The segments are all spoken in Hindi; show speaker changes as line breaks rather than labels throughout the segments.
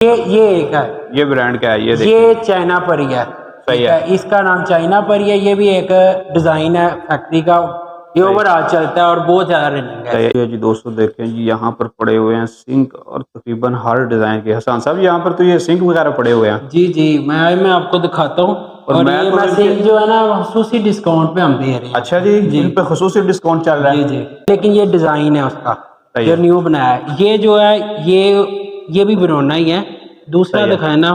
ये एक है,
ये ब्रांड क्या है?
ये चाइना परी है।
सही है।
इसका नाम चाइना परी है। ये भी एक डिजाइन है फैक्ट्री का, ये ओवरऑल चलता है और बहुत ज्यादा रनिंग है।
ये जी दोस्तों देखें जी, यहाँ पर पड़े हुए हैं सिंक और तकरीबन हर डिजाइन के। हसन साहब यहाँ पर तो ये सिंक वगैरह पड़े हुए हैं।
जी जी, मैं आपको दिखाता हूँ। और
मैं
ये
तो
मैं सिंक जो है ना खसूसी डिस्काउंट पे हम दे रहे हैं।
अच्छा जी, इन पे खसूसी डिस्काउंट चल रहा है।
जी जी, लेकिन ये डिजाइन है उसका
सही
जो
है।
न्यू बनाया है। ये जो है ये भी बिरोना ही है। दूसरा
सही है।
दिखाए ना।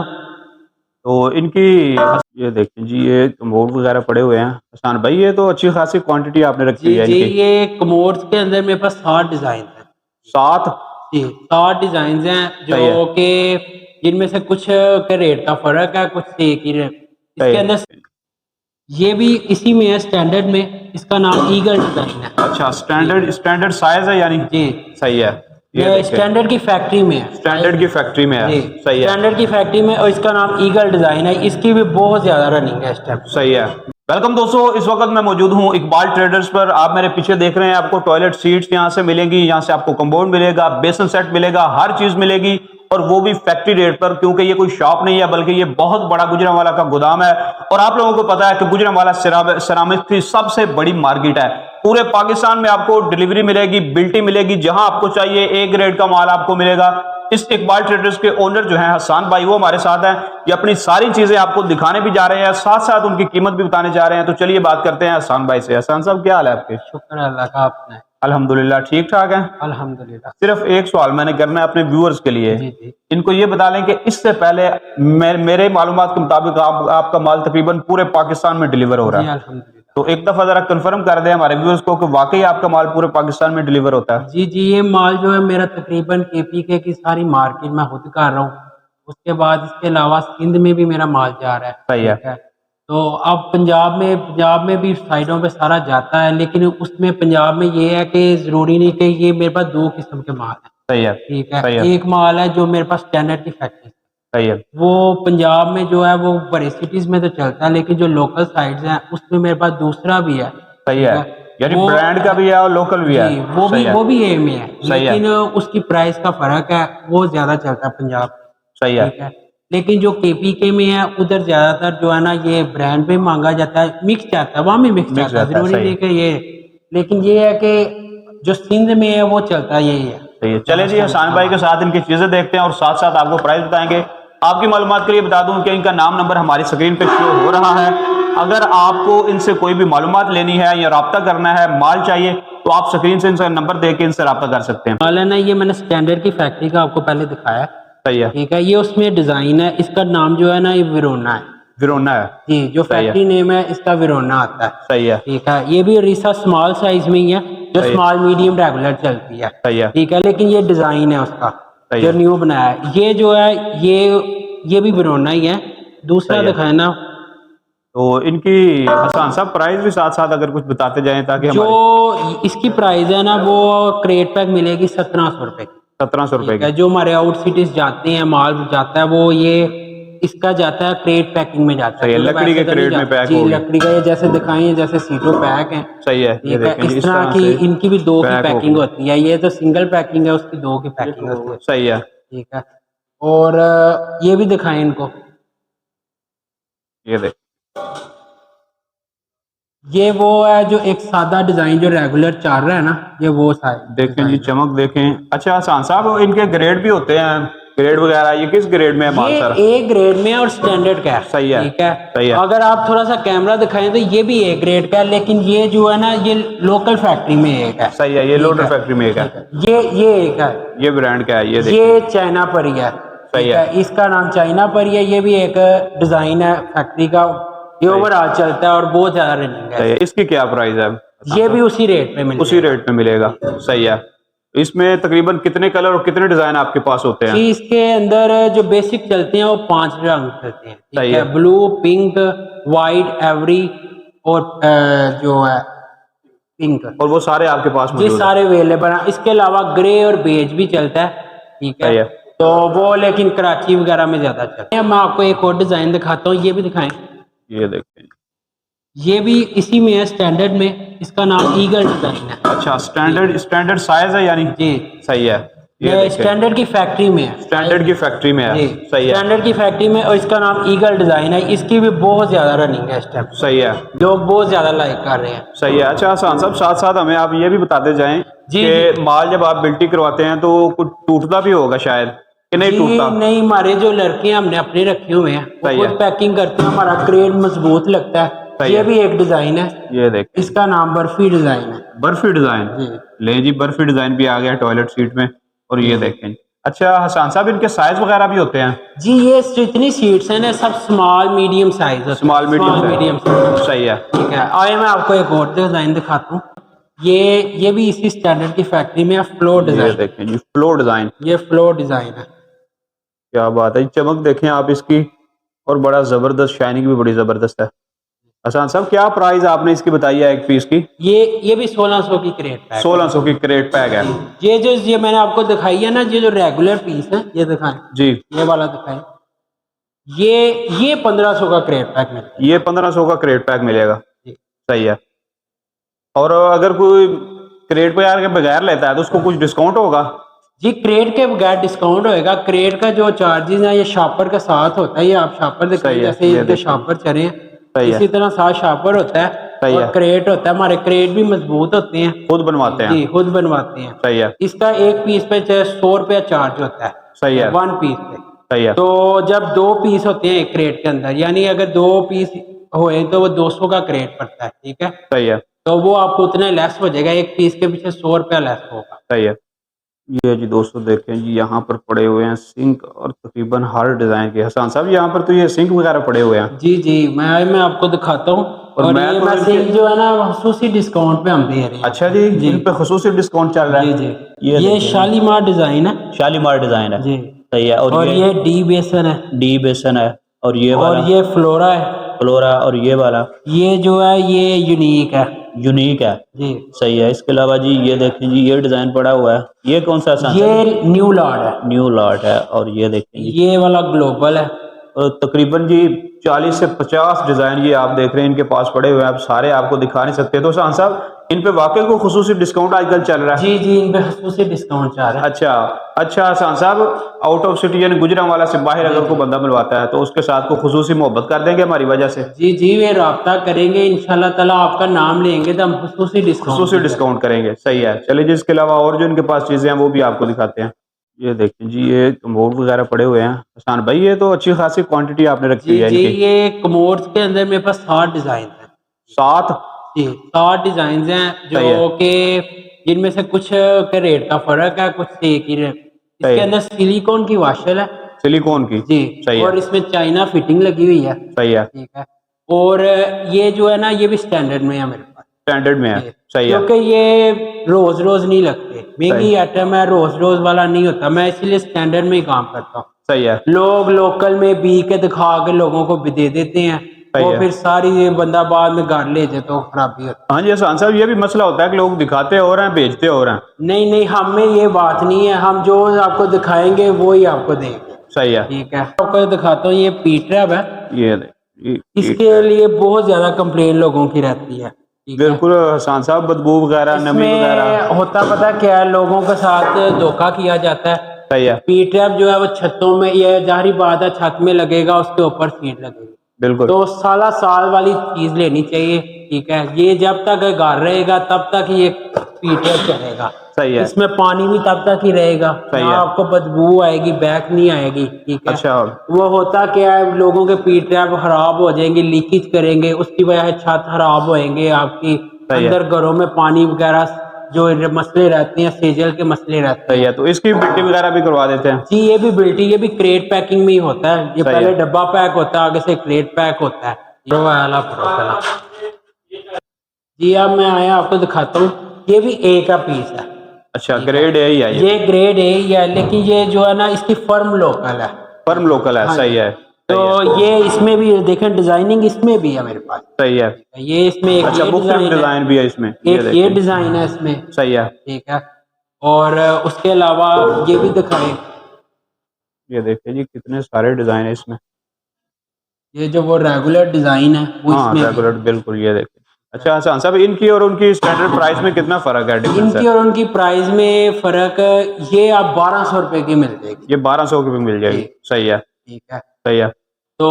तो इनकी ये देखें जी, ये कमोड वगैरह पड़े हुए हैं। हसन भाई ये तो अच्छी खासी क्वांटिटी आपने रखी
जी
हुई है
जी,
इनकी।
ये कमोड्स के अंदर मेरे पास 7 डिजाइन है।
7?
जी, 7 डिजाइन हैं
सही है।
जो कि जिनमें से कुछ के रेट का फर्क है, कुछ से एक ही रेट
सही
इसके
है।
अंदर। ये भी इसी में है, स्टैंडर्ड में। इसका नाम ईगल डिजाइन है।
अच्छा, स्टैंडर्ड साइज है यानी।
जी,
सही है। ये
ये
देखें,
स्टैंडर्ड की फैक्ट्री में है।
स्टैंडर्ड की फैक्ट्री में है।
जी,
सही है।
स्टैंडर्ड की फैक्ट्री में, और इसका नाम ईगल डिजाइन है। इसकी भी बहुत ज्यादा रनिंग है इस टाइम।
सही है। वेलकम दोस्तों, इस वक्त मैं मौजूद हूं इकबाल ट्रेडर्स पर। आप मेरे पीछे देख रहे हैं, आपको टॉयलेट सीट्स यहां से मिलेंगी, यहां से आपको कंपाउंड मिलेगा, बेसन सेट मिलेगा, हर चीज मिलेगी, और वो भी फैक्ट्री रेट पर। क्योंकि ये कोई शॉप नहीं है, बल्कि ये बहुत बड़ा गुजरांवाला का गोदाम है। और आप लोगों को पता है कि गुजरांवाला सिरामिक की सबसे बड़ी मार्केट है। पूरे पाकिस्तान में आपको डिलीवरी मिलेगी, बिल्टी मिलेगी, जहां आपको चाहिए ए ग्रेड का माल आपको मिलेगा। इस इकबाल ट्रेडर्स के ओनर जो हैं हसन भाई, वो हमारे साथ हैं। ये अपनी सारी चीजें आपको दिखाने भी जा रहे हैं, साथ साथ उनकी कीमत भी बताने जा रहे हैं। तो चलिए बात करते हैं हसन भाई से। हसन साहब क्या हाल है आपके?
शुक्र अल्लाह का, आपने?
अल्हम्दुलिल्लाह ठीक ठाक है।
अल्हम्दुलिल्लाह।
सिर्फ एक सवाल मैंने करना है अपने व्यूअर्स के लिए।
जी जी
इनको ये बता लें कि इससे पहले मेरे मालूमात के मुताबिक आपका माल तकरीबन पूरे पाकिस्तान में डिलीवर हो रहा
जी,
है।
अल्हम्दुलिल्लाह।
तो एक दफा जरा कंफर्म कर दें हमारे व्यूअर्स को कि वाकई आपका माल पूरे पाकिस्तान में डिलीवर होता है।
जी जी, ये माल जो है मेरा तकरीबन KPK की सारी मार्केट में खुद कर रहा हूँ। उसके बाद इसके अलावा सिंध में भी मेरा माल जा रहा है।
सही है।
ठीक है। तो अब पंजाब में भी साइडों पे सारा जाता है, लेकिन उसमें पंजाब में ये है कि जरूरी नहीं कि ये मेरे पास 2 किस्म के माल है।
सही है।
ठीक है।
सही है।
एक माल है जो मेरे पास स्टैंडर्ड की फैक्ट्री,
सही है।
वो पंजाब में जो है वो बड़ी सिटीज में तो चलता है, लेकिन जो लोकल साइड्स हैं उसमें मेरे पास दूसरा भी है।
सही
ठीक
है।
है।
यानी
वो
ब्रांड का भी है और लोकल भी है।
जी, वो
सही है।
भी ए में है,
सही है।
लेकिन उसकी प्राइस का फर्क है, वो ज्यादा चलता है पंजाब में।
सही है।
ठीक है। लेकिन जो KPK में है उधर ज्यादातर जो है ना ये ब्रांड पे मांगा जाता है, मिक्स जाता है, वहां भी मिक्स
मिक्स
जाता है,
जाता है।
जरूरी
सही
नहीं
है।
कि ये। लेकिन ये है कि जो सिंध में है वो चलता यही है।
सही है। चले जी, हसन भाई के साथ इनकी चीजें देखते हैं और साथ साथ आपको प्राइस बताएंगे। आपकी मालूमात के लिए बता दूं कि इनका नाम नंबर हमारी स्क्रीन पे शो हो रहा है। अगर आपको इनसे कोई भी मालूमात लेनी है या रब्ता करना है, माल चाहिए, तो आप स्क्रीन से इनसे नंबर देके इनसे रब्ता कर सकते हैं।
माल है ना, ये मैंने स्टैंडर्ड की फैक्ट्री का आपको पहले दिखाया है।
सही है।
ठीक है। ये उसमें डिजाइन है, इसका नाम जो है ना ये विरोना है।
विरोना है।
जी, जो
सही है।
फैक्ट्री नेम है इसका विरोना आता है।
सही है।
ठीक है। ये भी रिसा स्मॉल साइज में ही है, जो
सही है।
स्मॉल मीडियम रेगुलर चलती है।
सही है।
ठीक है। लेकिन ये डिजाइन है उसका
सही
जो
है।
न्यू बनाया है। ये जो है ये भी विरोना ही है। दूसरा
सही है।
दिखाए ना।
तो इनकी हसन साहब प्राइस भी साथ साथ अगर कुछ बताते जाएं ताकि
जो
हमारे
इसकी प्राइस है ना वो क्रेट पैक मिलेगी 1700 रुपए की।
1700 रुपए
ठीक है।
की।
जो हमारे आउट सिटीज जाते हैं माल जाता है, वो ये इसका जाता है क्रेट पैकिंग में जाता है।
सही है, लकड़ी के
वैसे तो नहीं
क्रेट में
जाता।
पैक
जी,
होगी।
लकड़ी का, ये जैसे दिखाई है जैसे सीटों पैक है।
सही है। ये
ठीक है।
देखें जी,
इस तरह की
से
इनकी भी 2 की
पैक
पैकिंग
होगी।
होती है। ये तो सिंगल पैकिंग है, उसकी 2 की पैकिंग होती है।
सही है।
ठीक है। और ये भी दिखाएं इनको।
ये देख,
ये वो है जो एक सादा डिजाइन जो रेगुलर चल रहा है ना, ये वो
देखें जी, चमक देखें। अच्छा हसन साहब, इनके ग्रेड भी होते हैं, ग्रेड वगैरह, ये किस ग्रेड में है माल
ये
सर?
A ग्रेड में है और स्टैंडर्ड का है।
सही है।
ठीक है।
सही है।
अगर आप थोड़ा सा कैमरा दिखाएं तो ये भी A ग्रेड का है, लेकिन ये जो है ना ये लोकल फैक्ट्री में एक है।
सही है। ये
ठीक
लोडर
है।
फैक्ट्री में एक है।
ये एक है,
ये ब्रांड क्या है? ये देखें।
ये चाइना परी है।
सही
ठीक
है।
है। इसका नाम चाइना परी है। ये भी एक डिजाइन है फैक्ट्री का, ये ओवरऑल चलता है और बहुत ज्यादा रनिंग
सही
है।
है। इसकी क्या प्राइस है?
ये भी उसी रेट पे मिलेगा।
उसी रेट में मिलेगा। सही है। इसमें तकरीबन कितने कलर और कितने डिजाइन आपके पास होते हैं?
जी, इसके अंदर जो बेसिक चलते हैं वो 5 रंग चलते हैं।
सही
ठीक है।
है।
ब्लू, पिंक, वाइट, एवरी और जो है पिंक।
और वो सारे आपके पास
जी,
मौजूद हैं?
सारे अवेलेबल हैं। इसके अलावा ग्रे और बेज भी चलता है। ठीक है।
सही है।
तो वो लेकिन कराची वगैरह में ज्यादा चलता है। मैं आपको एक और डिजाइन दिखाता हूँ, ये भी दिखाएं।
ये देखें।
ये भी इसी में है, स्टैंडर्ड में। इसका नाम ईगल डिजाइन है।
अच्छा, स्टैंडर्ड साइज है यानी।
जी,
सही है। ये
ये
देखें,
स्टैंडर्ड की फैक्ट्री में है।
स्टैंडर्ड की फैक्ट्री में है।
जी,
सही है,
स्टैंडर्ड की फैक्ट्री में, और इसका नाम ईगल डिजाइन है। इसकी भी बहुत ज्यादा रनिंग है इस टाइम,
सही है,
लोग बहुत ज्यादा लाइक कर रहे हैं।
सही है। अच्छा हसन साहब, साथ साथ हमें आप ये भी बताते जाएं
जी
कि माल जब आप बिल्टी करवाते हैं तो कुछ टूटता भी होगा शायद, कि नहीं
जी
टूटता?
नहीं, हमारे जो लड़के हैं हमने अपने रखे हुए हैं, वो
सही
खुद
है,
पैकिंग करते हैं, हमारा क्रेट मजबूत लगता है।
सही
ये
है।
भी एक डिजाइन है,
ये देखें,
इसका नाम बर्फी डिजाइन है।
बर्फी डिजाइन।
जी
ले जी, बर्फी डिजाइन भी आ गया टॉयलेट सीट में। और ये
जी
देखें। अच्छा हसन साहब, इनके साइज वगैरह भी होते हैं?
जी, ये जितनी सीट्स हैं ना, सब स्मॉल मीडियम साइज होते हैं।
स्मॉल मीडियम
मीडियम
साइज, सही है।
ठीक है। आइए मैं आपको एक और डिजाइन दिखाता हूँ। ये भी इसी स्टैंडर्ड की फैक्ट्री में है, फ्लोर
ये
डिजाइन।
देखें जी, फ्लोर डिजाइन।
ये फ्लोर डिजाइन है।
क्या बात है, चमक देखें आप इसकी, और बड़ा जबरदस्त, शाइनिंग भी बड़ी जबरदस्त है। हसन साहब, क्या प्राइस आपने इसकी बताई है एक पीस की?
ये भी 1600 की क्रेट पैक है।
1600 की क्रेट पैक है।
ये मैंने आपको दिखाई है ना, ये जो रेगुलर पीस है, ये दिखाएं,
जी,
ये वाला दिखाएं। ये 1500 का क्रेट पैक मिलता है।
ये 1500 का क्रेट पैक मिलेगा।
जी
सही है। और अगर कोई क्रेट पैक के बगैर लेता है तो उसको कुछ डिस्काउंट होगा?
जी, क्रेट के बगैर डिस्काउंट होएगा। क्रेट का जो चार्जेस है ये शॉपर के साथ होता है। ये आप शॉपर दिखाएं,
सही है,
जैसे
ये
इसके
देखिए।
शॉपर चले हैं,
सही है,
इसी तरह साथ शॉपर होता है
सही
और
है।
क्रेट होता है। हमारे क्रेट भी मजबूत होते हैं।
खुद बनवाते हैं?
जी, खुद बनवाते हैं।
सही है,
इसका एक पीस पे 100 रुपया चार्ज होता है।
सही है,
वन पीस पे।
सही है,
तो जब 2 पीस होते हैं एक क्रेट के अंदर, यानी अगर 2 पीस होए तो वो 200 का क्रेट पड़ता है। ठीक है,
सही है,
तो वो आपको उतना लेस हो जाएगा, एक पीस के पीछे 100 रुपया लेस होगा।
सही है। ये जी दोस्तों देखें जी, यहाँ पर पड़े हुए हैं सिंक, और तकरीबन हर डिजाइन के। हसन साहब, यहाँ पर तो ये सिंक वगैरह पड़े हुए हैं।
जी जी, मैं आपको दिखाता हूँ। और
मैं
ये
तो
मैं
इनके-
सिंक जो है ना, खसूसी डिस्काउंट पे हम दे रहे हैं।
अच्छा जी,
जी
इन पे खुसूसी डिस्काउंट चल रहा
जी
है।
जी,
ये
ये
देखिए,
शालीमार डिजाइन है।
शालीमार डिजाइन है।
जी,
सही है।
और ये डी बेसन है,
डी बेसन है। और ये
और
वाला
ये फ्लोरा है।
फ्लोरा, और ये वाला
ये जो है ये यूनिक है।
यूनिक है।
जी,
सही है। इसके अलावा जी ये देखें जी, ये डिजाइन पड़ा हुआ है। ये कौन सा है?
ये न्यू लॉट है।
न्यू लॉट है। और ये देखें जी,
ये वाला ग्लोबल है।
तकरीबन जी 40 से 50 डिजाइन ये आप देख रहे हैं इनके पास पड़े हुए हैं। आप सारे आपको दिखा नहीं सकते। तो शान साहब, इन पे वाकई को खुसूसी डिस्काउंट आजकल चल रहा है?
जी जी, इन पे खसूसी डिस्काउंट चाह रहा है।
अच्छा, अच्छा शान साहब, आउट ऑफ सिटी यानी गुजरांवाला से बाहर अगर कोई बंदा मिलवाता है तो उसके साथ को खुसूसी मोहब्बत कर देंगे हमारी वजह से?
जी जी, वे राब्ता करेंगे, इंशाल्लाह ताला आपका नाम लेंगे तो हम खसूसी
खुसूसी डिस्काउंट करेंगे। सही है। चलिए जी, इसके अलावा और जो इनके पास चीजें हैं वो भी आपको दिखाते हैं। ये देखें जी, ये कमोड वगैरह पड़े हुए हैं। हसन भाई, ये तो अच्छी खासी क्वांटिटी आपने रखी
जी
हुई है
जी,
इनकी।
ये कमोड्स के अंदर मेरे पास 60 डिजाइन है।
7?
जी, 60 डिजाइन हैं,
सही है,
जो कि जिनमें से कुछ के रेट का फर्क है, कुछ से एक ही रेट।
सही
इसके
है।
अंदर सिलिकॉन की वाशर है।
सिलिकॉन की?
जी,
सही है,
और इसमें चाइना फिटिंग लगी हुई है।
सही है।
ठीक है, और ये जो है ना, ये भी स्टैंडर्ड में है मेरे पास।
स्टैंडर्ड में है।
जी,
सही है,
क्योंकि ये रोज रोज नहीं लगते, महंगी
सही,
आइटम है, रोज रोज वाला नहीं होता। मैं इसलिए स्टैंडर्ड में ही काम करता हूँ।
सही है,
लोग लोकल में बी के दिखा के लोगों को भी दे देते हैं,
सही
वो
है।
फिर सारी ये बंदा बाद में घर ले जाए तो खराबी होती
हाँ जी हसन साहब, ये भी मसला होता है कि लोग दिखाते और हैं, बेचते और हैं।
है। नहीं नहीं, हमें ये बात नहीं है, हम जो आपको दिखाएंगे वो ही आपको देंगे।
सही है।
ठीक है, आपको दिखाता हूँ, ये पी ट्रैप है।
ये देख,
इसके लिए बहुत ज्यादा कंप्लेन लोगों की रहती है। ठीक है,
बिल्कुल हसन साहब, बदबू वगैरह, नमी वगैरह।
इसमें होता पता क्या है, लोगों के साथ धोखा किया जाता है।
सही है,
पी ट्रैप जो है वो छतों में, ये जाहिर बात है, छत में लगेगा, उसके ऊपर सीट लगेगी।
बिल्कुल।
तो साल वाली चीज लेनी चाहिए। ठीक है, ये जब तक घर रहेगा तब तक ये पी ट्रैप चलेगा।
सही है,
इसमें पानी भी तब तक ही रहेगा,
सही
ना
है।
आपको बदबू आएगी, बैक नहीं आएगी। ठीक है,
अच्छा,
वो होता क्या है, लोगों के पी ट्रैप खराब हो जाएंगे, लीकेज करेंगे, उसकी वजह से छत खराब होएंगे आपकी।
सही है,
अंदर घरों में पानी वगैरह जो मसले रहते हैं, सेजल के मसले रहते
सही
हैं।
है। तो इसकी बिल्टी वगैरह भी करवा देते हैं?
जी, ये भी बिल्टी, ये भी क्रेट पैकिंग में ही होता है। ये
सही
पहले
है।
डब्बा पैक होता है, आगे से क्रेट पैक होता है। ये वाला पहला। जी, अब मैं आया आपको दिखाता हूँ, ये भी ए का पीस है।
अच्छा, ग्रेड ए ही है ये?
ये ग्रेड ए ही है, लेकिन ये जो है ना, इसकी फर्म लोकल है।
फर्म लोकल है।
हाँ
सही
जी।
है,
तो
सही है,
ये इसमें भी देखें, डिजाइनिंग इसमें भी है मेरे पास।
सही है।
ये इसमें एक
अच्छा,
ये
मुख्तलिफ डिजाइन भी है इसमें?
एक ये
देखिए।
डिजाइन है इसमें।
सही है।
ठीक है, और उसके अलावा ये भी दिखाएं,
ये देखिए जी, कितने सारे डिजाइन है इसमें।
ये जो वो रेगुलर डिजाइन है वो
हाँ,
इसमें भी
रेगुलर, बिल्कुल। ये देखिए, अच्छा हसन साहब, इनकी और उनकी स्टैंडर्ड प्राइस में कितना फर्क है, डिफरेंस
इनकी
है?
और उनकी प्राइस में फर्क, ये आप 1200 रुपए की मिल जाएगी।
ये 1200 की भी मिल जाएगी।
जी।
सही है,
ठीक है।
सही है।
तो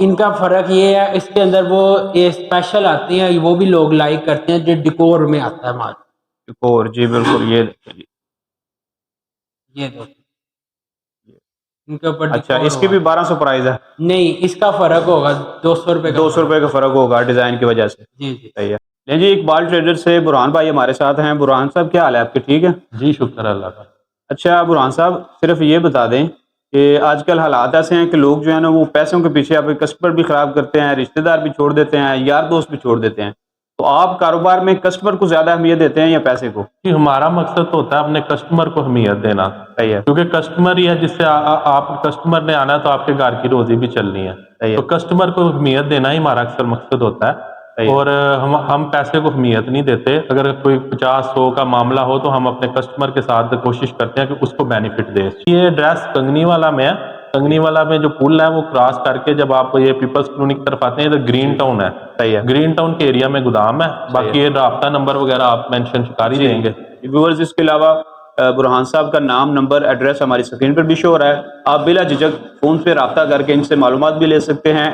इनका फर्क ये है, इसके अंदर वो ये स्पेशल आती हैं, वो भी लोग लाइक करते हैं, जो डिकोर में आता है माल।
और जी बिल्कुल, ये देखिए।
ये दो, इनके ऊपर
अच्छा,
डिकोर
इसकी
हुआ।
भी 1200 प्राइस है?
नहीं, इसका फर्क होगा 200 रुपए का
200 रुपए का फर्क होगा डिजाइन की वजह से।
जी जी।
सही है। नहीं जी, इकबाल ट्रेडर से बुरहान भाई हमारे साथ हैं। बुरहान साहब, क्या हाल है आपके? ठीक है
जी, शुक्र अल्लाह का।
अच्छा बुरहान साहब, सिर्फ ये बता दें कि आजकल हालात ऐसे हैं कि लोग जो है ना वो पैसों के पीछे अपने कस्टमर भी खराब करते हैं, रिश्तेदार भी छोड़ देते हैं, यार दोस्त भी छोड़ देते हैं। तो आप कारोबार में कस्टमर को ज्यादा अहमियत देते हैं या पैसे को?
कि हमारा मकसद तो होता है अपने कस्टमर को अहमियत देना।
सही है,
क्योंकि कस्टमर ही है जिससे आप कस्टमर ने आना है तो आपके घर की रोजी भी चलनी है।
सही है,
तो कस्टमर को अहमियत देना ही हमारा अक्सर मकसद होता है।
सही है।
और हम पैसे को अहमियत नहीं देते। अगर कोई 50-100 का मामला हो तो हम अपने कस्टमर के साथ कोशिश करते हैं कि उसको बेनिफिट दे। ये एड्रेस कंगनी वाला में है। कंगनी वाला में जो पुल है वो क्रॉस करके जब आप ये पीपल्स कॉलोनी की तरफ आते हैं तो ग्रीन टाउन है।
सही है।
ग्रीन टाउन के एरिया में गोदाम है। बाकी ये राब्ता नंबर वगैरह आप मेंशन कर ही देंगे।
व्यूअर्स, इसके अलावा बुरहान साहब का नाम, नंबर, एड्रेस हमारी स्क्रीन पर भी शो हो रहा है। आप बिला झिझक फोन पे रब्ता करके इनसे मालूमात भी ले सकते हैं।